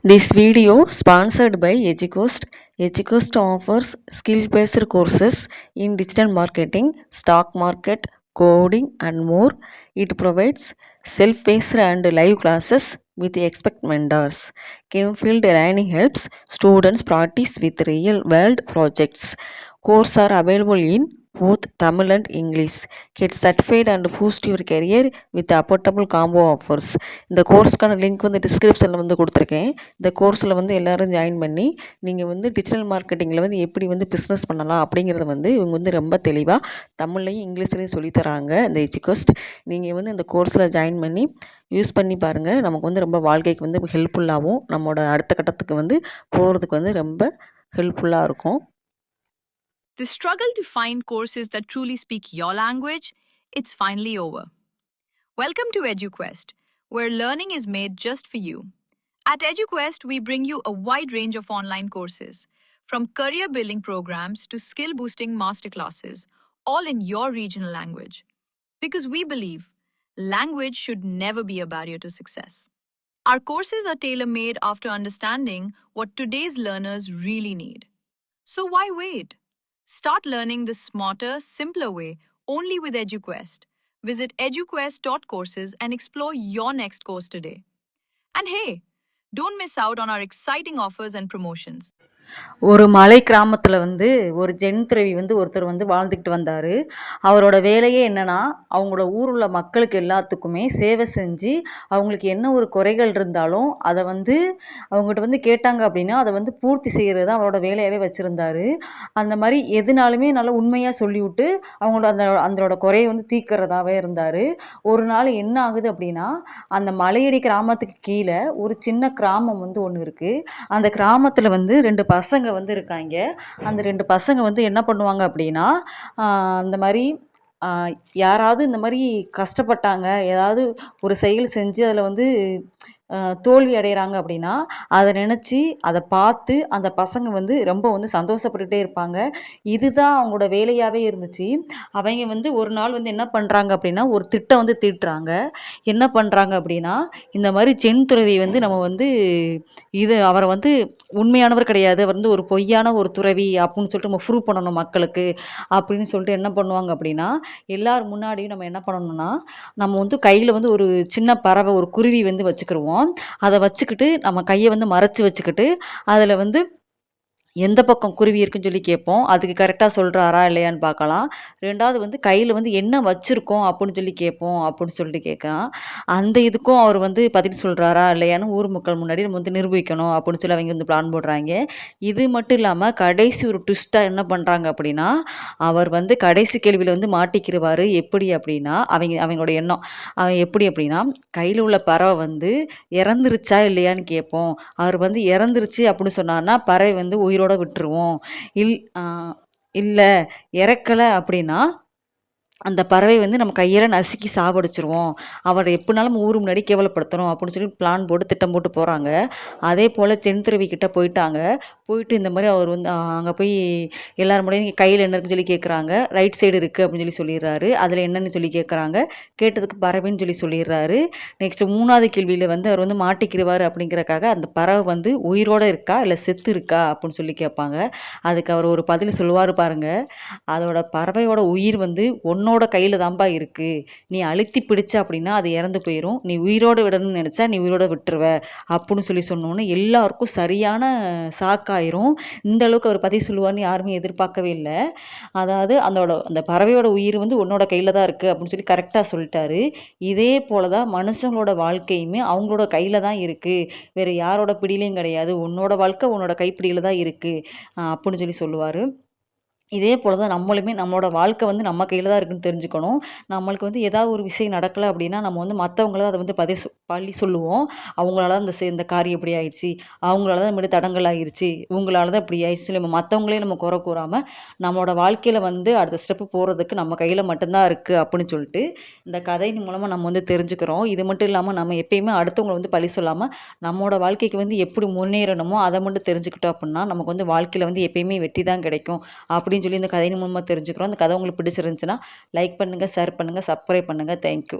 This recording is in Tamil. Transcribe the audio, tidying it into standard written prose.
This video sponsored by EduCoast. EduCoast offers skill-based courses in digital marketing, stock market, coding, and more. It provides self-paced and live classes with expert mentors. Campfield Learning helps students practice with real-world projects. Courses are available in both Tamil and English. Get certified and boost your career with affordable combo offers. இந்த கோர்ஸ்க்கான லிங்க் வந்து டிஸ்கிரிப்ஷனில் வந்து கொடுத்துருக்கேன். இந்த கோர்ஸில் வந்து எல்லோரும் ஜாயின் பண்ணி நீங்கள் வந்து டிஜிட்டல் மார்க்கெட்டிங்கில் வந்து எப்படி வந்து பிஸ்னஸ் பண்ணலாம் அப்படிங்கிறத வந்து இவங்க வந்து ரொம்ப தெளிவாக தமிழ்லையும் இங்கிலீஷ்லேயும் சொல்லித்தராங்க. இந்த எஜுகோஸ்ட் நீங்கள் வந்து இந்த கோர்ஸில் ஜாயின் பண்ணி யூஸ் பண்ணி பாருங்கள். நமக்கு வந்து ரொம்ப வாழ்க்கைக்கு வந்து ஹெல்ப்ஃபுல்லாகவும் நம்மளோட அடுத்த கட்டத்துக்கு வந்து போகிறதுக்கு வந்து ரொம்ப ஹெல்ப்ஃபுல்லாக இருக்கும். The struggle to find courses that truly speak your language, it's finally over. Welcome to EduQuest, where learning is made just for you. At EduQuest, we bring you a wide range of online courses, from career-building programs to skill-boosting masterclasses, all in your regional language. Because we believe language should never be a barrier to success. Our courses are tailor-made after understanding what today's learners really need. So why wait? Start learning the smarter, simpler way only with EduQuest. Visit eduquest.courses and explore your next course today. And hey, don't miss out on our exciting offers and promotions. ஒரு மலை கிராமத்தில் வந்து ஒரு ஜென் துறவி வந்து ஒருத்தர் வந்து வாழ்ந்துக்கிட்டு வந்தார். அவரோட வேலையே என்னென்னா, அவங்களோட ஊர் உள்ள மக்களுக்கு எல்லாத்துக்குமே சேவை செஞ்சு அவங்களுக்கு என்ன ஒரு குறைகள் இருந்தாலும் அதை வந்து அவங்ககிட்ட வந்து கேட்டாங்க அப்படின்னா அதை வந்து பூர்த்தி செய்கிறது தான் அவரோட வேலையாகவே வச்சுருந்தார். அந்த மாதிரி எதுனாலுமே நல்லா உண்மையாக சொல்லிவிட்டு அவங்களோட அதோட குறையை வந்து தீர்க்கிறதாவே இருந்தார். ஒரு நாள் என்ன ஆகுது அப்படின்னா, அந்த மலையடி கிராமத்துக்கு கீழே ஒரு சின்ன கிராமம் வந்து ஒன்று இருக்குது. அந்த கிராமத்தில் வந்து 2 பசங்க வந்து இருக்காங்க. அந்த 2 பசங்க வந்து என்ன பண்ணுவாங்க அப்படின்னா, அந்த மாதிரி யாராவது இந்த மாதிரி கஷ்டப்பட்டாங்க, ஏதாவது ஒரு செயல் செஞ்சு அதில் வந்து தோல்வி அடைகிறாங்க அப்படின்னா அதை நினச்சி அதை பார்த்து அந்த பசங்க வந்து ரொம்ப வந்து சந்தோஷப்பட்டுகிட்டே இருப்பாங்க. இதுதான் அவங்களோட வேலையாகவே இருந்துச்சு. அவங்க வந்து ஒரு நாள் வந்து என்ன பண்ணுறாங்க அப்படின்னா, ஒரு திட்டம் வந்து தீட்டுறாங்க. என்ன பண்ணுறாங்க அப்படின்னா, இந்த மாதிரி ஜென் துறவி வந்து நம்ம வந்து அவரை வந்து உண்மையானவர் கிடையாது, அவர் வந்து ஒரு பொய்யான ஒரு துறவி அப்படின்னு சொல்லிட்டு நம்ம ப்ரூவ் பண்ணணும் மக்களுக்கு அப்படின்னு சொல்லிட்டு என்ன பண்ணுவாங்க அப்படின்னா, எல்லார் முன்னாடியும் நம்ம என்ன பண்ணணும்னா, நம்ம வந்து கையில் வந்து ஒரு சின்ன பறவை, ஒரு குருவி வந்து வச்சுக்கிருவோம். அதை வச்சுக்கிட்டு நம்ம கையை வந்து மறைச்சி வச்சுக்கிட்டு அதில் வந்து எந்த பக்கம் குருவி இருக்குன்னு சொல்லி கேட்போம். அதுக்கு கரெக்டாக சொல்கிறாரா இல்லையான்னு பார்க்கலாம். 2வது வந்து கையில் வந்து என்ன வச்சுருக்கோம் அப்படின்னு சொல்லி கேட்போம் அப்படின்னு சொல்லிட்டு கேட்கலாம். அந்த இதுக்கும் அவர் வந்து பதில் சொல்கிறாரா இல்லையான்னு ஊர் மக்கள் முன்னாடி நம்ம வந்து நிரூபிக்கணும் அப்படின்னு சொல்லி அவங்க வந்து பிளான் போடுறாங்க. இது மட்டும் இல்லாமல் கடைசி ஒரு ட்விஸ்ட்டாக என்ன பண்ணுறாங்க அப்படின்னா, அவர் வந்து கடைசி கேள்வியில் வந்து மாட்டிக்கிருவார். எப்படி அப்படின்னா, அவங்களோட எண்ணம் எப்படி அப்படின்னா, கையில் உள்ள பறவை வந்து இறந்துருச்சா இல்லையான்னு கேட்போம். அவர் வந்து இறந்துருச்சு அப்படின்னு சொன்னார்னா பறவை வந்து உயிரோட விட்டுருவோம். இல்ல இறக்கல அப்படின்னா அந்த பறவை வந்து நம்ம கையால நசுக்கி சாவடிச்சுருவோம். அவர எப்படினாலும் ஊர் முன்னாடி கேவலப்படுத்தணும் அப்படின்னு சொல்லி பிளான் போட்டு திட்டம் போட்டு போகிறாங்க. அதே போல் ஜென் துறவி கிட்ட போயிட்டாங்க. போயிட்டு இந்த மாதிரி அவர் வந்து அங்கே போய் எல்லார் முன்னாடியும் கையில் என்ன இருக்குன்னு சொல்லி கேட்குறாங்க. ரைட் சைடு இருக்குது அப்படின்னு சொல்லி சொல்லிடுறாரு. அதில் என்னன்னு சொல்லி கேட்குறாங்க. கேட்டதுக்கு பறவைன்னு சொல்லி சொல்லிடுறாரு. நெக்ஸ்ட்டு 3வது கேள்வியில் வந்து அவர் வந்து மாட்டிக்கிருவார் அப்படிங்கிறக்காக அந்த பறவை வந்து உயிரோடு இருக்கா இல்லை செத்து இருக்கா அப்படின்னு சொல்லி கேட்பாங்க. அதுக்கு அவர் ஒரு பதில் சொல்லுவார் பாருங்கள். அதோட பறவையோட உயிர் வந்து உன்னோட கையில் தான்பா இருக்குது. நீ அழுத்தி பிடிச்ச அப்படின்னா அது இறந்து போயிடும். நீ உயிரோடு விடணும்னு நினச்சா நீ உயிரோடு விட்டுருவ அப்படின்னு சொல்லி சொன்னோன்னே எல்லாருக்கும் சரியான ஷாக்காயிரும். இந்த அளவுக்கு அவர் பதில் சொல்லுவார்னு யாருமே எதிர்பார்க்கவே இல்லை. அதாவது அந்த பறவையோட உயிர் வந்து உன்னோட கையில் தான் இருக்குது அப்படின்னு சொல்லி கரெக்டாக சொல்லிட்டாரு. இதே போல் தான் மனுஷங்களோட வாழ்க்கையுமே அவங்களோட கையில் தான் இருக்குது. வேறு யாரோட பிடியிலையும் கிடையாது. உன்னோட வாழ்க்கை உன்னோட கைப்பிடியில் தான் இருக்குது அப்படின்னு சொல்லி சொல்லுவார். இதே போல் தான் நம்மளுமே நம்மளோட வாழ்க்கை வந்து நம்ம கையில் தான் இருக்குன்னு தெரிஞ்சுக்கணும். நம்மளுக்கு வந்து ஏதாவது ஒரு விஷயம் நடக்கலை அப்படின்னா நம்ம வந்து மற்றவங்கள தான் அதை வந்து பழி சொல்லுவோம். அவங்களால தான் இந்த காரியம் இப்படி ஆயிடுச்சு, அவங்களால தான் இந்த மாதிரி தடங்கல் ஆயிடுச்சு, இவங்களால தான் இப்படி ஆயிடுச்சு, நம்ம மற்றவங்களே நம்ம குறை கூறாமல் நம்மளோட வாழ்க்கையில் வந்து அடுத்த ஸ்டெப்பு போகிறதுக்கு நம்ம கையில் மட்டும்தான் இருக்குது அப்படின்னு சொல்லிட்டு இந்த கதையின் மூலமாக நம்ம வந்து தெரிஞ்சுக்கிறோம். இது மட்டும் இல்லாமல் நம்ம எப்பயுமே அடுத்தவங்களை வந்து பழி சொல்லாமல் நம்மளோட வாழ்க்கைக்கு வந்து எப்படி முன்னேறணுமோ அதை மட்டும் தெரிஞ்சுக்கிட்டோம் அப்படின்னா நமக்கு வந்து வாழ்க்கையில் வந்து எப்பயுமே வெற்றி தான் கிடைக்கும் அப்படின்னு சொல்லி இந்த கதையின் மூலமாக தெரிஞ்சுக்கிறோம். இந்த கதை உங்களுக்கு பிடிச்சிருந்துச்சுன்னா லைக் பண்ணுங்கள், ஷேர் பண்ணுங்கள், சப்ஸ்கிரைப் பண்ணுங்கள். தேங்க்யூ.